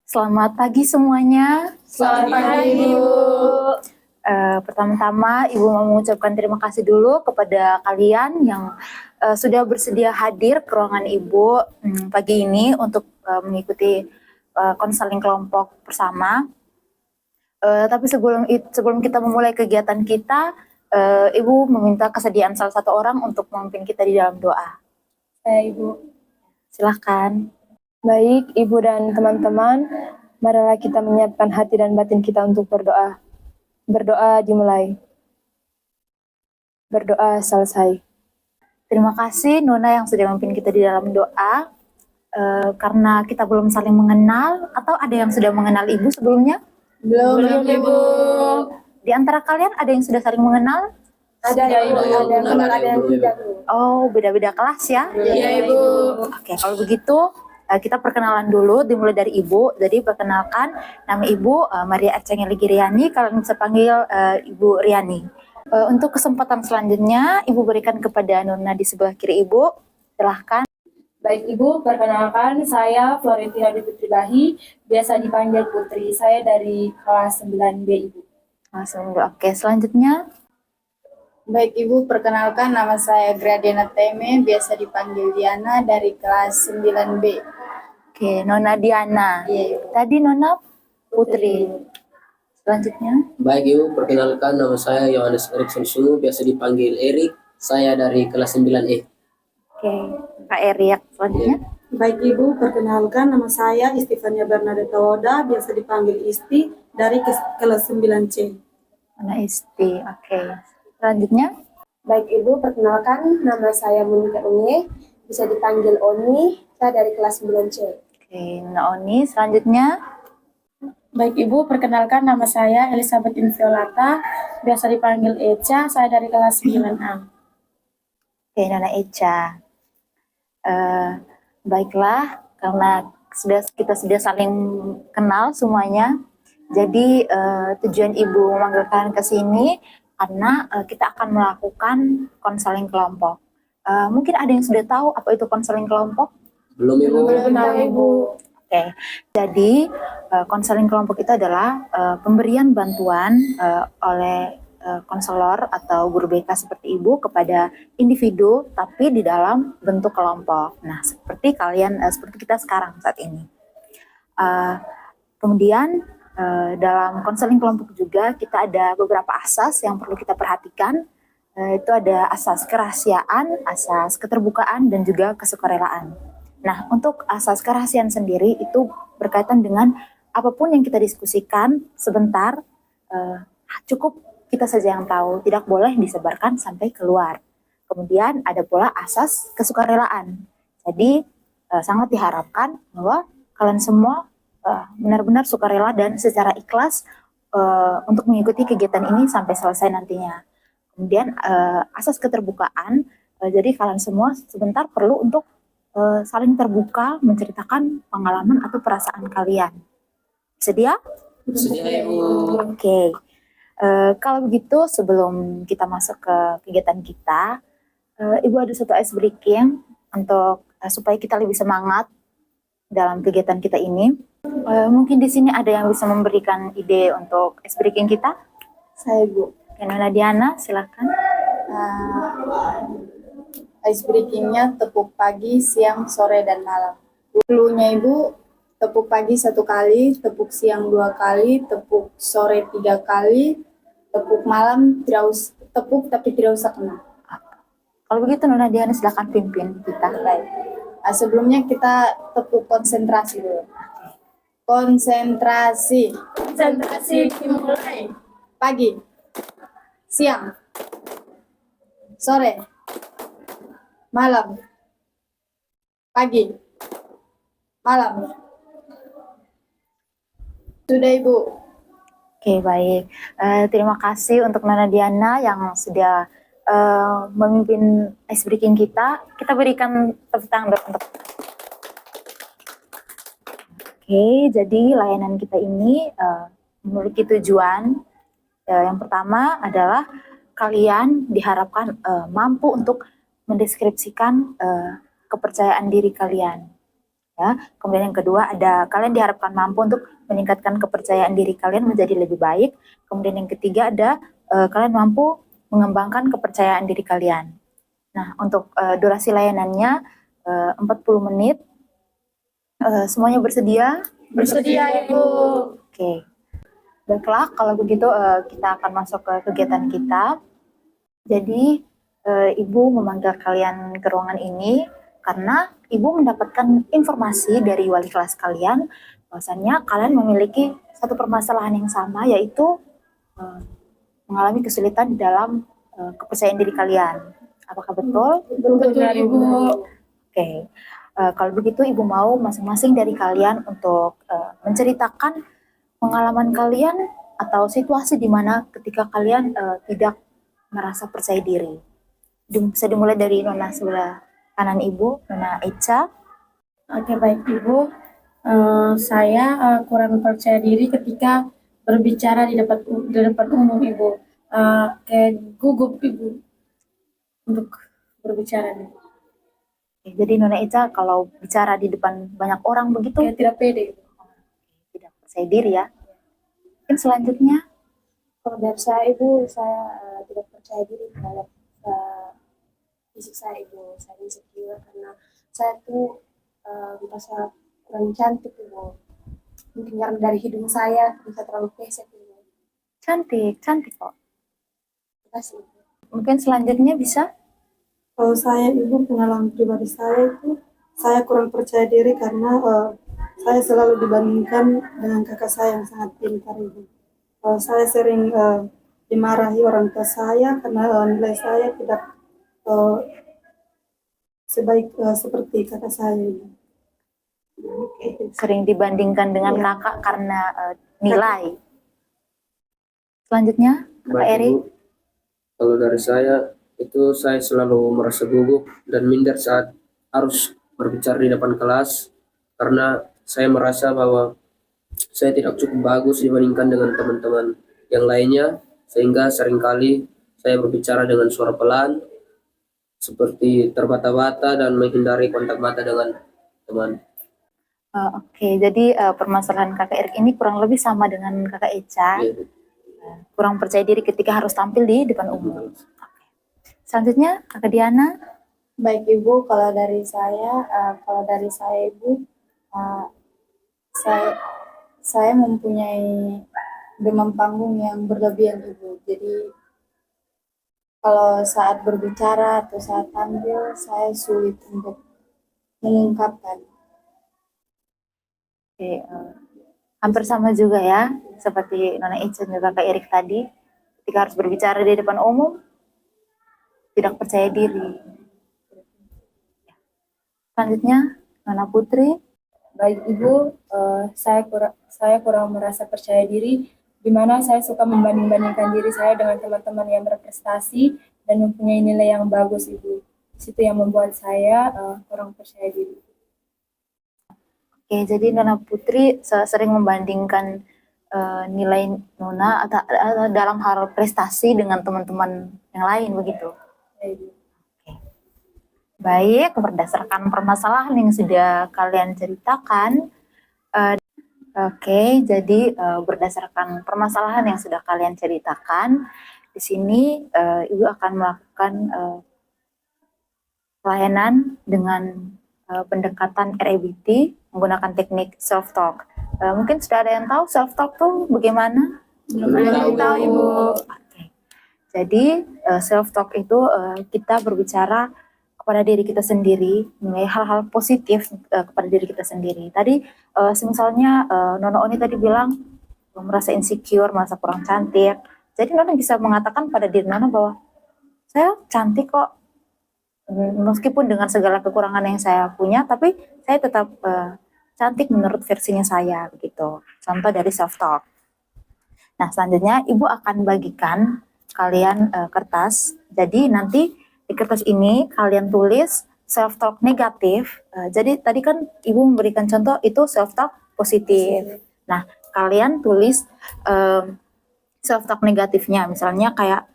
Selamat pagi semuanya. Selamat pagi, Ibu. Pertama-tama Ibu mau mengucapkan terima kasih dulu kepada kalian yang sudah bersedia hadir ke ruangan Ibu pagi ini untuk mengikuti konseling kelompok bersama. Tapi sebelum kita memulai kegiatan kita, Ibu meminta kesediaan salah satu orang untuk memimpin kita di dalam doa. Ibu. Silahkan. Baik, Ibu dan teman-teman, marilah kita menyiapkan hati dan batin kita untuk berdoa. Berdoa dimulai. Berdoa selesai. Terima kasih Nona yang sudah memimpin kita di dalam doa. Karena kita belum saling mengenal, atau ada yang sudah mengenal Ibu sebelumnya? Belum, Ibu. Di antara kalian ada yang sudah saling mengenal? Ada yang tidak. Oh, beda-beda kelas ya? Iya, Ibu. Oke, kalau begitu kita perkenalan dulu, dimulai dari Ibu. Jadi perkenalkan, nama Ibu Maria Arcangeli Giriani, kalian bisa panggil Ibu Riani. Untuk kesempatan selanjutnya, Ibu berikan kepada Nona di sebelah kiri Ibu. Silahkan. Baik, Ibu, perkenalkan saya Florentina Putri Bahi, biasa dipanggil Putri. Saya dari kelas 9B, Ibu. Langsung, oke, selanjutnya. Baik, Ibu, perkenalkan nama saya Gradiana Teme, biasa dipanggil Diana dari kelas 9B. Oke, Nona Diana. Iya. Tadi Nona Putri. Selanjutnya. Baik, Ibu, perkenalkan nama saya Yohanes Erikson Sungu, biasa dipanggil Erik. Saya dari kelas 9E. Oke, Kak Erik. Selanjutnya. Baik, Ibu, perkenalkan nama saya Istifania Bernadetta Woda, biasa dipanggil Isti, dari kelas 9C. Nona Isti. Oke. Selanjutnya. Baik, Ibu, perkenalkan nama saya Monika Unge, bisa dipanggil Oni, saya dari kelas 9C. Oke, Nona Oni. Selanjutnya. Baik, Ibu, perkenalkan nama saya Elizabeth Inviolata, biasa dipanggil Eca, saya dari kelas 9A. Oke, Nona Eca. Baiklah, karena kita sudah saling kenal semuanya, jadi tujuan Ibu memanggil kalian ke sini karena kita akan melakukan konseling kelompok. Mungkin ada yang sudah tahu apa itu konseling kelompok? Belum, Ibu. Ibu. Oke, jadi konseling kelompok itu adalah pemberian bantuan oleh konselor atau guru BK seperti Ibu kepada individu, tapi di dalam bentuk kelompok. Nah, seperti kalian, seperti kita sekarang saat ini. Kemudian dalam konseling kelompok juga kita ada beberapa asas yang perlu kita perhatikan. Itu ada asas kerahasiaan, asas keterbukaan, dan juga kesukarelaan. Nah, untuk asas kerahasiaan sendiri itu berkaitan dengan apapun yang kita diskusikan sebentar, cukup kita saja yang tahu, tidak boleh disebarkan sampai keluar. Kemudian ada pula asas kesukarelaan. Jadi sangat diharapkan bahwa kalian semua benar-benar sukarela dan secara ikhlas untuk mengikuti kegiatan ini sampai selesai nantinya. Kemudian asas keterbukaan, jadi kalian semua sebentar perlu untuk saling terbuka menceritakan pengalaman atau perasaan kalian. Sedia? Sedia, Ibu. Oke. Kalau begitu sebelum kita masuk ke kegiatan kita, Ibu ada satu ice breaking untuk supaya kita lebih semangat dalam kegiatan kita ini. Mungkin di sini ada yang bisa memberikan ide untuk ice breaking kita? Saya, Ibu. Nona Diana, silakan. Ice breaking-nya tepuk pagi, siang, sore, dan malam. Clue-nya, Ibu, tepuk pagi 1 kali, tepuk siang 2 kali, tepuk sore 3 kali, tepuk malam tepuk tapi tidak usah kena. Kalau begitu Nona Diana silakan pimpin kita. Baik. Nah, sebelumnya kita tepuk konsentrasi dulu. Konsentrasi. Konsentrasi dimulai. Pagi, siang, sore, malam, pagi, malam. Sudah, Ibu. Oke, baik. Terima kasih untuk Nona Diana yang sudah memimpin ice breaking kita. Kita berikan tepuk tangan untuk. Oke, jadi layanan kita ini memiliki tujuan. Yang pertama adalah kalian diharapkan mampu untuk mendeskripsikan kepercayaan diri kalian. Ya. Kemudian yang kedua ada kalian diharapkan mampu untuk meningkatkan kepercayaan diri kalian menjadi lebih baik. Kemudian yang ketiga ada kalian mampu mengembangkan kepercayaan diri kalian. Nah, untuk durasi layanannya 40 menit. Semuanya bersedia? Bersedia, Ibu. Oke. Baiklah, kalau begitu kita akan masuk ke kegiatan kita. Jadi, Ibu memanggil kalian ke ruangan ini karena Ibu mendapatkan informasi dari wali kelas kalian bahwasannya kalian memiliki satu permasalahan yang sama, yaitu mengalami kesulitan di dalam kepercayaan diri kalian. Apakah betul? Betul, Ibu. Oke. Kalau begitu Ibu mau masing-masing dari kalian untuk menceritakan pengalaman kalian atau situasi di mana ketika kalian tidak merasa percaya diri. Bisa dimulai dari Nona sebelah kanan Ibu, Nona Echa. Oke, baik Ibu. Saya kurang percaya diri ketika berbicara di depan umum, Ibu. Kayak gugup, Ibu, untuk berbicara nih. Oke, jadi Nona Echa kalau bicara di depan banyak orang begitu Kayak tidak pede, Ibu. tidak percaya diri ya. Mungkin selanjutnya Kalau dari saya Ibu, saya tidak percaya diri terhadap fisik saya Ibu. Saya insecure karena saya tuh merasa kurang cantik Ibu. Mungkin karena dari hidung saya bisa terlalu pesek Ibu. cantik kok. Terima kasih Ibu. Mungkin selanjutnya bisa. Kalau saya Ibu, pengalaman pribadi saya itu saya kurang percaya diri karena saya selalu dibandingkan dengan kakak saya yang sangat pintar Ibu. Saya sering dimarahi orang tua saya karena nilai saya tidak sebaik seperti kakak saya Ibu. Sering dibandingkan dengan kakak karena nilai. Selanjutnya, Kak Baik, Eri. Ibu. Kalau dari saya, itu saya selalu merasa gugup dan minder saat harus berbicara di depan kelas karena saya merasa bahwa saya tidak cukup bagus dibandingkan dengan teman-teman yang lainnya, sehingga seringkali saya berbicara dengan suara pelan, seperti terbata-bata dan menghindari kontak mata dengan teman. Oke, jadi permasalahan Kakak Erik ini kurang lebih sama dengan Kakak Echa. Ya, Kurang percaya diri ketika harus tampil di depan umum. Oke. Selanjutnya, Kakak Diana. Baik Ibu, kalau dari saya Ibu, saya mempunyai demam panggung yang berlebihan Ibu. Jadi kalau saat berbicara atau saat tampil, saya sulit untuk mengungkapkan. Oke, hampir sama juga ya, seperti Nona Echa dan juga Kak Erik tadi. Ketika harus berbicara di depan umum, tidak percaya diri. Selanjutnya, Nona Putri. Baik Ibu, saya kurang merasa percaya diri, di mana saya suka membanding-bandingkan diri saya dengan teman-teman yang berprestasi dan mempunyai nilai yang bagus Ibu. Situ yang membuat saya kurang percaya diri. Oke, jadi Nona Putri sering membandingkan nilai Nona atau dalam hal prestasi dengan teman-teman yang lain begitu. Ya, Ibu. Baik, berdasarkan permasalahan yang sudah kalian ceritakan, jadi berdasarkan permasalahan yang sudah kalian ceritakan, di sini Ibu akan melakukan pelayanan dengan pendekatan RABT menggunakan teknik self talk. Mungkin sudah ada yang tahu self talk tuh bagaimana? Belum tahu, Ibu. Oke. Jadi self talk itu kita berbicara kepada diri kita sendiri, mengenai hal-hal positif kepada diri kita sendiri. Tadi misalnya Nona Oni tadi bilang merasa insecure, merasa kurang cantik. Jadi Nona bisa mengatakan pada diri Nona bahwa saya cantik kok, meskipun dengan segala kekurangan yang saya punya, tapi saya tetap cantik menurut versinya saya, begitu. Contoh dari self talk. Nah, selanjutnya Ibu akan bagikan kalian kertas. Jadi nanti di kertas ini kalian tulis self talk negatif. Jadi tadi kan Ibu memberikan contoh itu self talk positif. Nah, kalian tulis self talk negatifnya. Misalnya kayak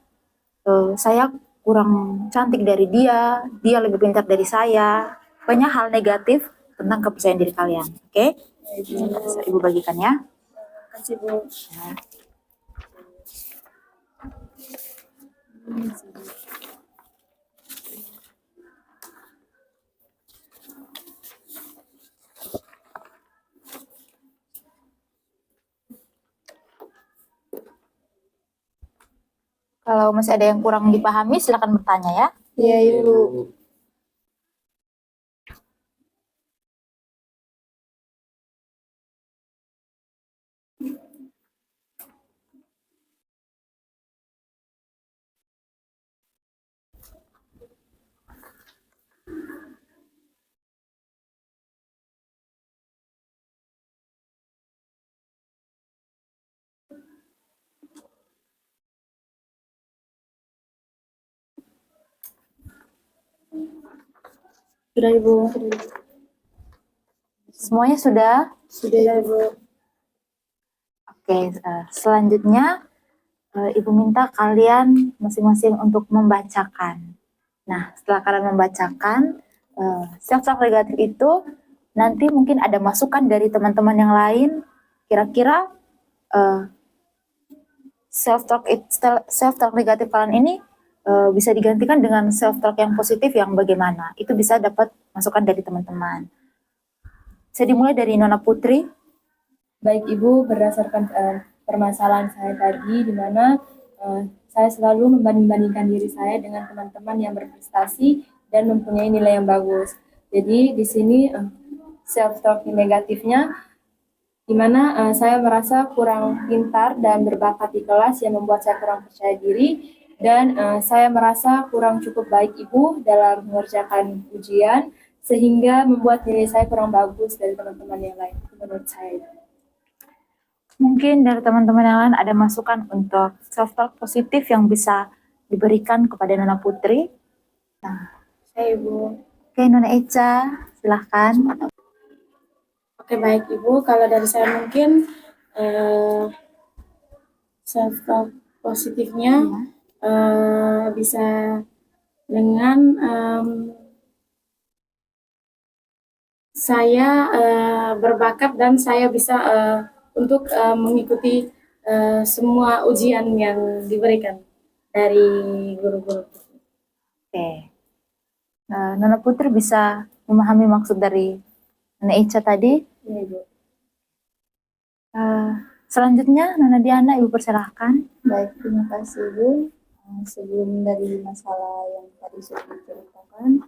saya kurang cantik dari dia lebih pintar dari saya. Banyak hal negatif tentang kepercayaan diri kalian. Oke? Ibu bagikan ya. Kasih Bu. Kalau masih ada yang kurang dipahami, silakan bertanya ya. Iya Ibu. Sudah Ibu. Semuanya sudah? Sudah Ibu. Oke, selanjutnya Ibu minta kalian masing-masing untuk membacakan. Nah, setelah kalian membacakan, self-talk negatif itu nanti mungkin ada masukan dari teman-teman yang lain. Kira-kira self-talk negatif kalian ini bisa digantikan dengan self-talk yang positif yang bagaimana? Itu bisa dapat masukan dari teman-teman. Saya dimulai dari Nona Putri. Baik Ibu, berdasarkan permasalahan saya tadi, di mana saya selalu membanding-bandingkan diri saya dengan teman-teman yang berprestasi dan mempunyai nilai yang bagus. Jadi di sini self-talk negatifnya, di mana saya merasa kurang pintar dan berbakat di kelas yang membuat saya kurang percaya diri, dan saya merasa kurang cukup baik Ibu dalam mengerjakan ujian, sehingga membuat nilai saya kurang bagus dari teman-teman yang lain. Itu menurut saya. Mungkin dari teman-teman yang lain ada masukan untuk self-talk positif yang bisa diberikan kepada Nona Putri. Nah, Saya Ibu. oke, Nona Eca, silahkan. Oke baik Ibu, kalau dari saya mungkin self talk positifnya bisa dengan saya berbakat dan saya bisa untuk mengikuti semua ujian yang diberikan dari guru-guru. Oke. Nona Putri bisa memahami maksud dari Nona Eca tadi. Iya Ibu. Selanjutnya, Nona Diana, Ibu persilahkan. Baik, terima kasih Ibu. Sebelum dari masalah yang tadi sudah diceritakan,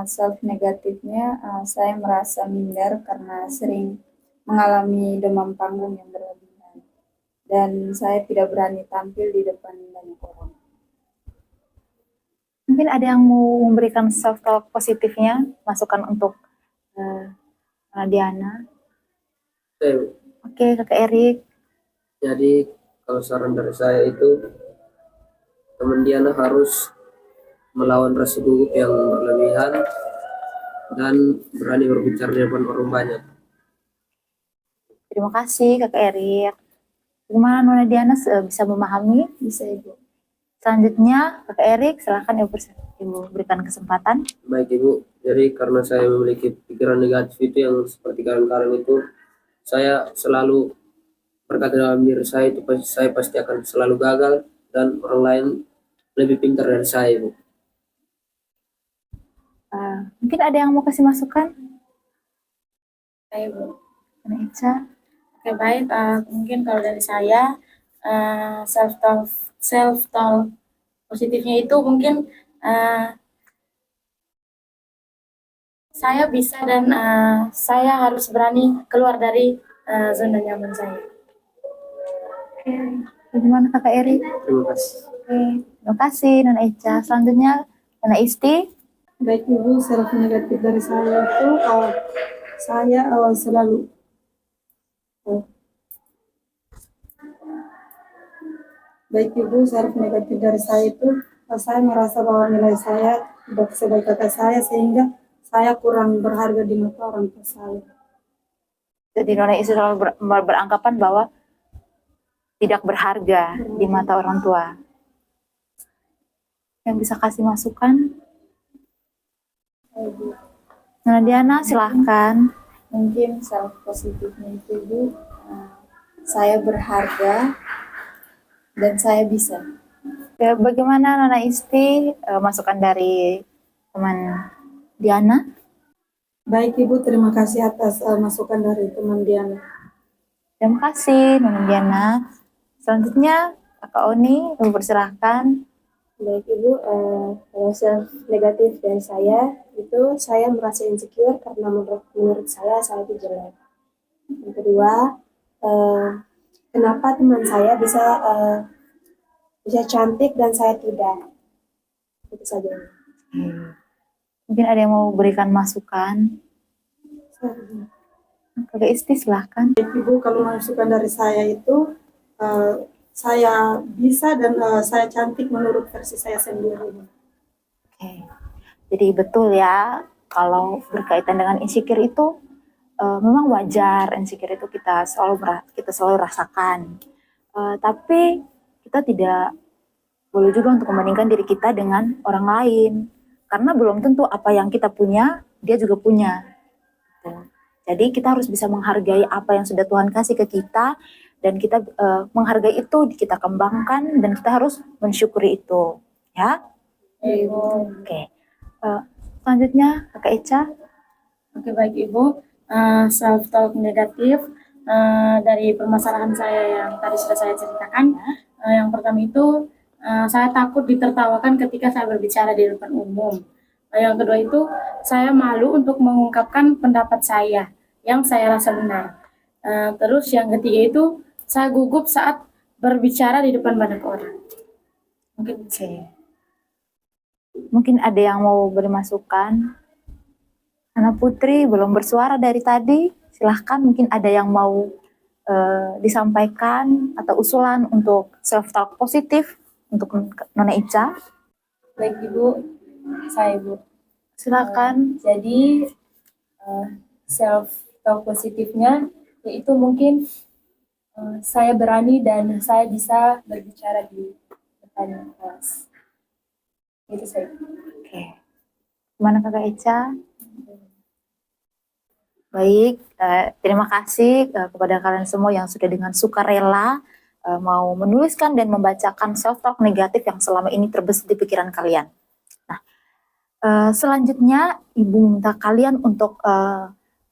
self negatifnya saya merasa minder karena sering mengalami demam panggung yang berlebihan dan saya tidak berani tampil di depan banyak orang. Mungkin ada yang mau memberikan self-talk positifnya, masukan untuk Nona Diana. Oke, Kakak Erik. Jadi kalau saran dari saya itu teman Diana harus melawan rasa gugup yang berlebihan dan berani berbicara di depan orang banyak. Terima kasih Kakak Erik. Bagaimana Nona Diana bisa memahami? Bisa Ibu. Selanjutnya Kakak Erik, silakan Ibu berikan kesempatan. Baik Ibu, jadi karena saya memiliki pikiran negatif itu yang seperti kalian itu, saya selalu berkata dalam diri saya itu saya pasti akan selalu gagal dan orang lain lebih pintar dari saya Ibu. Mungkin ada yang mau kasih masukan? Baik Ibu. Nona Eca. Oke baik, mungkin kalau dari saya self talk positifnya itu mungkin saya bisa dan saya harus berani keluar dari zona nyaman saya. Oke, bagaimana Kakak Erik? Terima kasih. Oke, terima kasih Nona Eca. Selanjutnya Nona Isti. Baik Ibu, self negatif dari saya itu saya selalu baik Ibu, self negatif dari saya itu saya merasa bahwa nilai saya tidak sebaik kata saya sehingga saya kurang berharga di mata orang tua saya. Jadi Nona Isti selalu beranggapan bahwa tidak berharga di mata orang tua. Yang bisa kasih masukan? Nona Diana, silahkan. Mungkin self positifnya itu Ibu, saya berharga dan saya bisa. Ya, bagaimana Nona Isti, masukan dari teman Diana? Baik Ibu, terima kasih atas masukan dari teman Diana. Terima kasih Nona Diana. Selanjutnya Kakak Oni, persilahkan. Baik Ibu, kalau self negatif dari saya itu saya merasa insecure karena menurut saya itu jelek. Yang kedua, kenapa teman saya bisa cantik dan saya tidak? Itu saja. Mungkin ada yang mau berikan masukan. Kakak Isti, silahkan. Ibu, kalau masukan dari saya itu saya bisa dan saya cantik menurut versi saya sendiri. Oke. Jadi betul ya, kalau berkaitan dengan insecure itu memang wajar. Insecure itu kita selalu rasakan. Tapi kita tidak boleh juga untuk membandingkan diri kita dengan orang lain, karena belum tentu apa yang kita punya dia juga punya. Gitu. Jadi kita harus bisa menghargai apa yang sudah Tuhan kasih ke kita, dan kita menghargai itu, kita kembangkan, dan kita harus mensyukuri itu, ya. Oke. Selanjutnya Kakak Eca. Oke, baik Ibu. Self talk negatif dari permasalahan saya yang tadi sudah saya ceritakan. Yang pertama itu saya takut ditertawakan ketika saya berbicara di depan umum. Yang kedua itu saya malu untuk mengungkapkan pendapat saya yang saya rasa benar. Terus yang ketiga itu saya gugup saat berbicara di depan banyak orang. Mungkin ada yang mau beri masukan. Ana Putri belum bersuara dari tadi. Silahkan, mungkin ada yang mau disampaikan atau usulan untuk self talk positif untuk Nona Ica. Baik Ibu, saya Ibu. Silakan. Jadi self talk positifnya yaitu mungkin saya berani dan saya bisa berbicara di depan kelas. Itu saya. Oke. Gimana Kakak Eca? Baik, terima kasih kepada kalian semua yang sudah dengan sukarela mau menuliskan dan membacakan self talk negatif yang selama ini terbesit di pikiran kalian. Nah, selanjutnya Ibu minta kalian untuk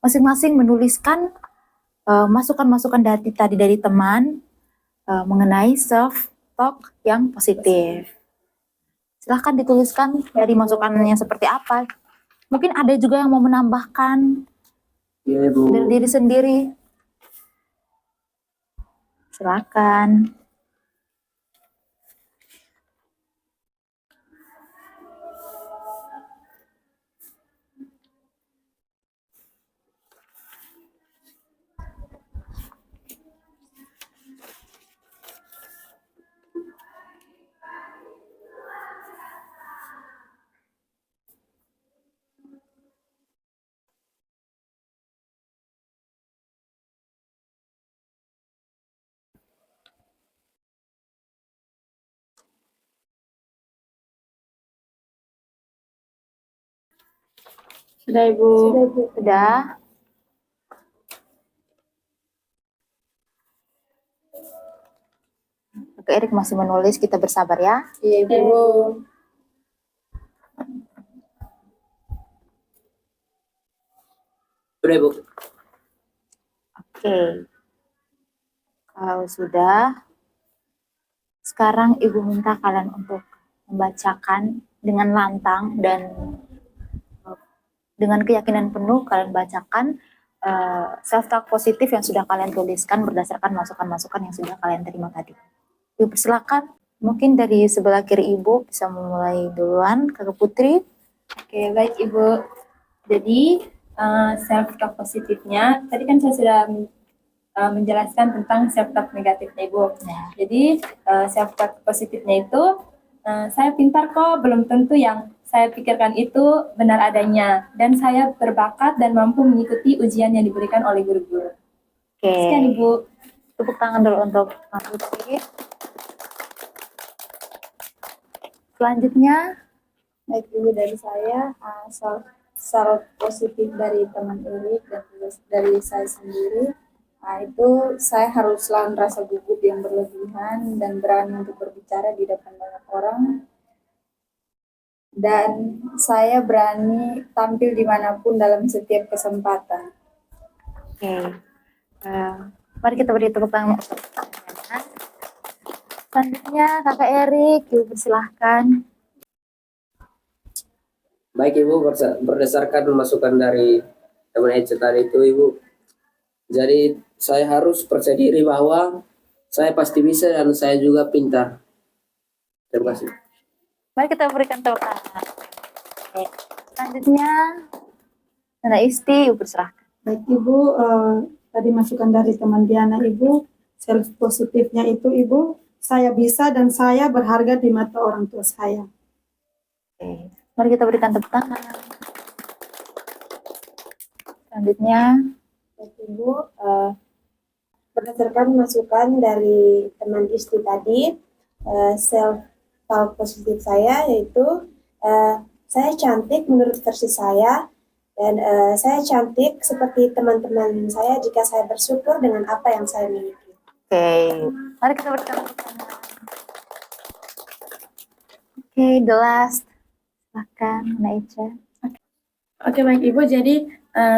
masing-masing menuliskan masukan-masukan dari teman mengenai self talk yang positif. Silahkan dituliskan dari masukannya seperti apa. Mungkin ada juga yang mau menambahkan Iya Ibu. dari diri sendiri. Silakan. Sudah Ibu. Sudah. Oke, Erik masih menulis, kita bersabar ya. Iya Ibu. Sudah Ibu. Oke. Kalau sudah, sekarang Ibu minta kalian untuk membacakan dengan lantang dan dengan keyakinan penuh kalian bacakan self talk positif yang sudah kalian tuliskan berdasarkan masukan-masukan yang sudah kalian terima tadi. Ibu persilakan. Mungkin dari sebelah kiri Ibu bisa memulai duluan, Kakak Putri. Oke, baik Ibu. Jadi self talk positifnya tadi kan saya sudah menjelaskan tentang self talk negatifnya Ibu. Jadi self talk positifnya itu saya pintar kok, belum tentu yang saya pikirkan itu benar adanya, dan saya berbakat dan mampu mengikuti ujian yang diberikan oleh guru-guru. Oke. Sekian Ibu. Tepuk tangan dulu untuk Kakak Putri. Selanjutnya, Baik Ibu, dari saya self positif dari teman Erik dan juga dari saya sendiri. Nah, itu saya harus lawan rasa gugup yang berlebihan dan berani untuk berbicara di depan banyak orang. Dan saya berani tampil dimanapun dalam setiap kesempatan. Oke. Mari kita beri tepuk tangan. Selanjutnya Kakak Erik, Ibu persilahkan. Baik Ibu, berdasarkan masukan dari teman Eca tadi itu Ibu, jadi saya harus percaya diri bahwa saya pasti bisa dan saya juga pintar. Terima kasih. Mari kita berikan tepuk tangan. Oke. Selanjutnya Nana Isti, Ibu persilahkan. Baik Ibu, tadi masukan dari teman Diana Ibu, self positifnya itu Ibu, saya bisa dan saya berharga di mata orang tua saya. Oke. Mari kita berikan tepuk tangan. Selanjutnya Baik, Ibu, berdasarkan masukan dari teman istri tadi, self talk positif saya yaitu saya cantik menurut versi saya, dan saya cantik seperti teman-teman saya jika saya bersyukur dengan apa yang saya miliki. oke, mari kita berikan tepuk tangan. Oke, the last. Silakan, Nana Ica. Oke, baik Ibu, jadi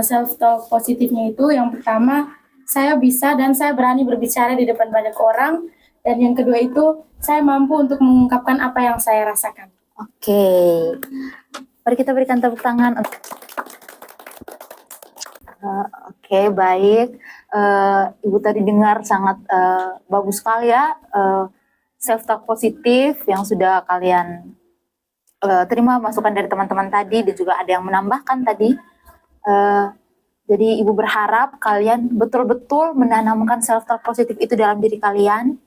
self talk positifnya itu yang pertama, saya bisa dan saya berani berbicara di depan banyak orang, dan yang kedua itu saya mampu untuk mengungkapkan apa yang saya rasakan. Oke, mari kita berikan tepuk tangan. Oke, baik. Ibu tadi dengar sangat bagus sekali ya, self talk positif yang sudah kalian terima masukan dari teman-teman tadi, dan juga ada yang menambahkan tadi. Jadi Ibu berharap kalian betul-betul menanamkan self talk positif itu dalam diri kalian,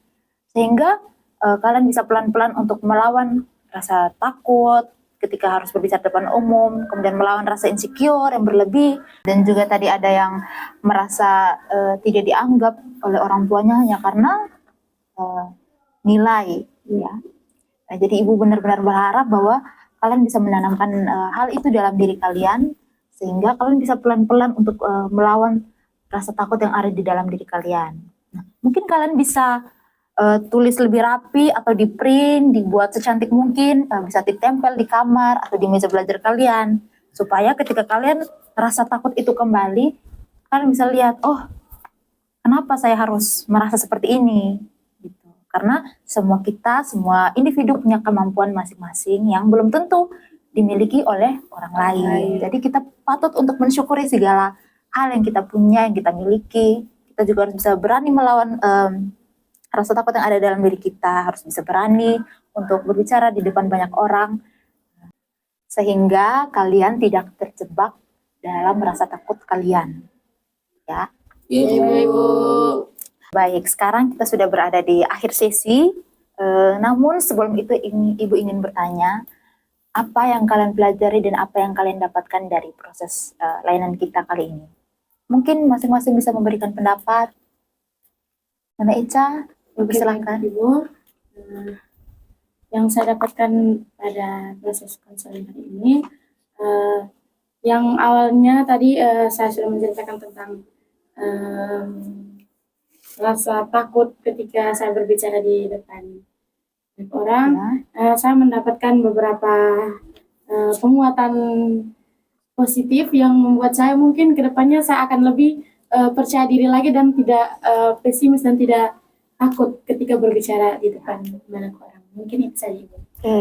sehingga kalian bisa pelan-pelan untuk melawan rasa takut ketika harus berbicara depan umum, kemudian melawan rasa insecure yang berlebih, dan juga tadi ada yang merasa tidak dianggap oleh orang tuanya hanya karena nilai, ya. Nah, jadi Ibu benar-benar berharap bahwa kalian bisa menanamkan hal itu dalam diri kalian, sehingga kalian bisa pelan-pelan untuk melawan rasa takut yang ada di dalam diri kalian. Nah, mungkin kalian bisa tulis lebih rapi atau di print, dibuat secantik mungkin, bisa ditempel di kamar atau di meja belajar kalian, supaya ketika kalian rasa takut itu kembali, kalian bisa lihat, oh, kenapa saya harus merasa seperti ini? Gitu. Karena semua kita, semua individu punya kemampuan masing-masing yang belum tentu dimiliki oleh orang lain. Jadi kita patut untuk mensyukuri segala hal yang kita punya, yang kita miliki. Kita juga harus bisa berani melawan rasa takut yang ada dalam diri kita, harus bisa berani untuk berbicara di depan banyak orang, sehingga kalian tidak terjebak dalam rasa takut kalian. Ya. Ibu. Baik, sekarang kita sudah berada di akhir sesi. Namun sebelum itu Ibu ingin bertanya, apa yang kalian pelajari dan apa yang kalian dapatkan dari proses layanan kita kali ini? Mungkin masing-masing bisa memberikan pendapat. Nana Ica, Ibu silakan. Ibu, yang saya dapatkan pada proses konseling hari ini, yang awalnya tadi saya sudah menceritakan tentang rasa takut ketika saya berbicara di depan banyak orang. Saya mendapatkan beberapa penguatan positif yang membuat saya mungkin kedepannya saya akan lebih percaya diri lagi dan tidak pesimis dan tidak takut ketika berbicara di depan banyak orang. Mungkin itu saja, Ibu. Oke,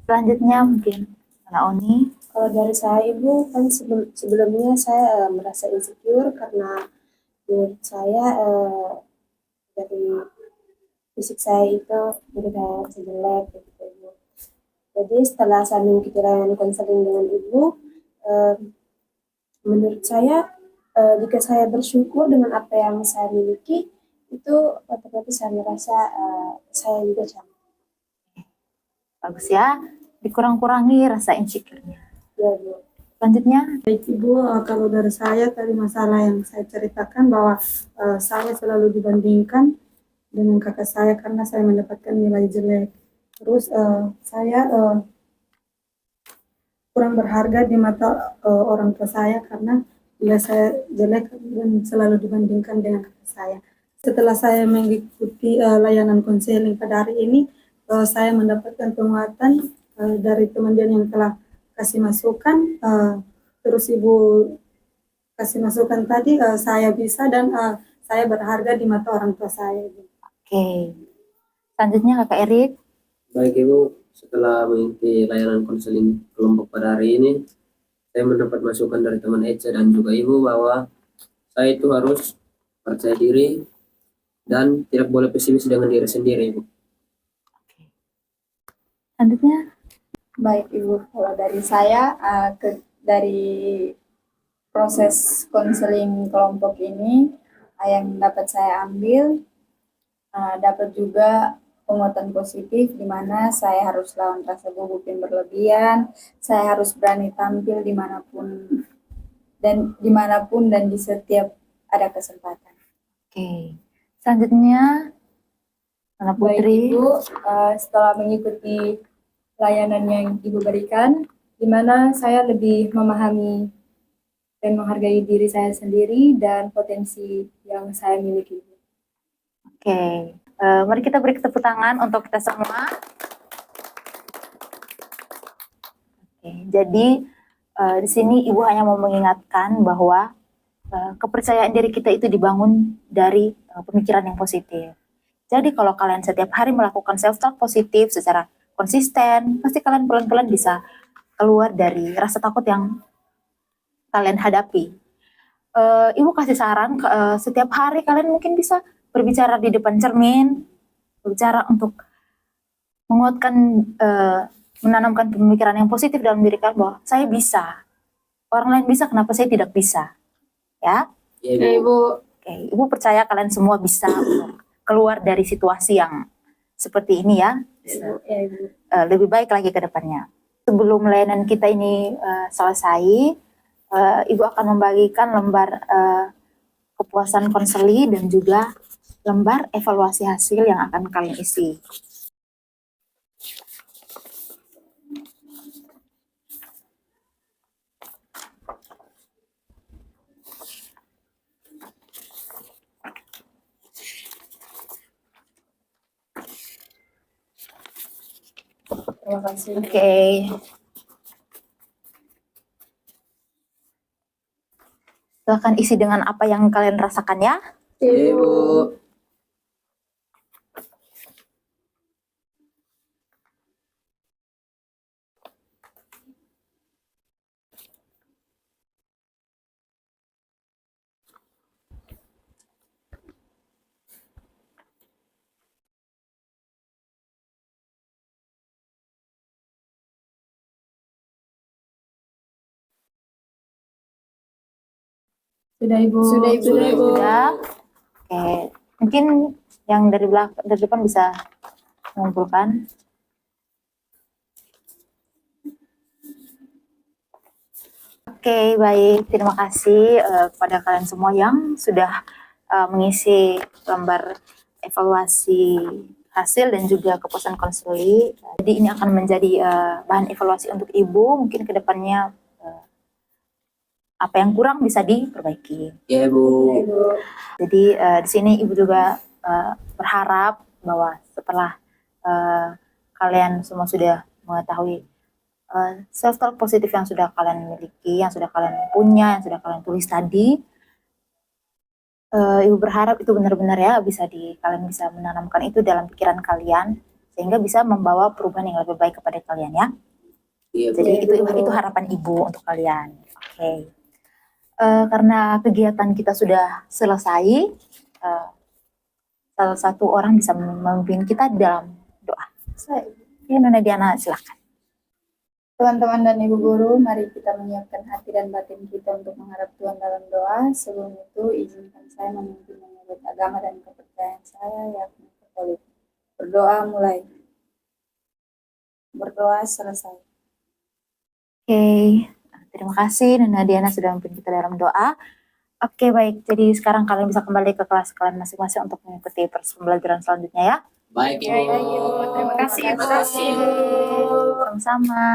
selanjutnya mungkin Nana Oni. Kalau dari saya Ibu, kan sebelumnya saya merasa insecure karena menurut saya dari fisik saya itu jadi kayak jelek gitu Ibu. Jadi setelah saya mengikuti layanan konseling dengan Ibu, menurut saya jika saya bersyukur dengan apa yang saya miliki, itu otomatis saya merasa saya juga cantik. Bagus ya, dikurang-kurangi rasa insecure-nya. Ya, Bu. Selanjutnya, Baik Ibu, kalau dari saya tadi masalah yang saya ceritakan bahwa saya selalu dibandingkan dengan kakak saya karena saya mendapatkan nilai jelek. Terus saya kurang berharga di mata orang tua saya karena nilai saya jelek dan selalu dibandingkan dengan kakak saya. Setelah saya mengikuti layanan konseling pada hari ini, saya mendapatkan penguatan dari teman dia yang telah kasih masukan. Terus Ibu kasih masukan tadi, saya bisa dan saya berharga di mata orang tua saya. Oke. Selanjutnya Kakak Erik. Baik Ibu, setelah mengikuti layanan konseling kelompok pada hari ini, saya mendapat masukan dari teman Eca dan juga Ibu bahwa saya itu harus percaya diri dan tidak boleh pesimis dengan diri sendiri, Ibu. Selanjutnya Baik Ibu, kalau dari saya dari proses konseling kelompok ini yang dapat saya ambil dapat juga penguatan positif di mana saya harus lawan rasa gugup yang berlebihan, saya harus berani tampil dimanapun dan di setiap ada kesempatan. Oke. Selanjutnya Nana Baik Putri. Ibu, setelah mengikuti layanan yang Ibu berikan, di mana saya lebih memahami dan menghargai diri saya sendiri dan potensi yang saya miliki. Oke. Mari kita beri tepuk tangan untuk kita semua. Oke. Jadi di sini Ibu hanya mau mengingatkan bahwa kepercayaan diri kita itu dibangun dari pemikiran yang positif. Jadi kalau kalian setiap hari melakukan self-talk positif secara konsisten, pasti kalian pelan-pelan bisa keluar dari rasa takut yang kalian hadapi. Ibu kasih saran, setiap hari kalian mungkin bisa berbicara di depan cermin, berbicara untuk menguatkan, menanamkan pemikiran yang positif dalam diri kalian bahwa saya bisa. Orang lain bisa, kenapa saya tidak bisa? Ya, Ya, Ya, Ibu. Ibu. oke. Ibu percaya kalian semua bisa untuk keluar dari situasi yang seperti ini ya. Ya, Ibu. Lebih baik lagi ke depannya. Sebelum layanan kita ini selesai, Ibu akan membagikan lembar kepuasan konseli dan juga lembar evaluasi hasil yang akan kalian isi. Terima kasih. Oke. Silahkan isi dengan apa yang kalian rasakan ya. Ya, Ibu. Sudah Ibu. Sudah, Ibu. Sudah, Ibu. Sudah. Oke. Mungkin yang dari belakang, dari depan bisa mengumpulkan. Oke, baik. Terima kasih kepada kalian semua yang sudah mengisi lembar evaluasi hasil dan juga kepuasan konseli. Jadi ini akan menjadi bahan evaluasi untuk Ibu. Mungkin ke depannya apa yang kurang bisa diperbaiki. Ya, Ibu. Jadi di sini Ibu juga berharap bahwa setelah kalian semua sudah mengetahui self-talk positif yang sudah kalian miliki, yang sudah kalian punya, yang sudah kalian tulis tadi, Ibu berharap itu benar-benar ya kalian bisa menanamkan itu dalam pikiran kalian sehingga bisa membawa perubahan yang lebih baik kepada kalian ya. Iya, Bu. Jadi itu harapan Ibu untuk kalian. Oke. Karena kegiatan kita sudah selesai, salah satu orang bisa memimpin kita dalam doa. Ya, Nona Diana, silakan. Teman-teman dan Ibu Guru, mari kita menyiapkan hati dan batin kita untuk mengharap Tuhan dalam doa. Sebelum itu, izinkan saya memimpin menurut agama dan kepercayaan saya, yakni Katolik. Berdoa mulai. Berdoa selesai. Oke, terima kasih Nona Diana sudah memimpin kita dalam doa. Oke, baik. Jadi sekarang kalian bisa kembali ke kelas kalian masing-masing untuk mengikuti proses pembelajaran selanjutnya ya. Baik, Ibu. Terima kasih. Terima kasih. Sama-sama.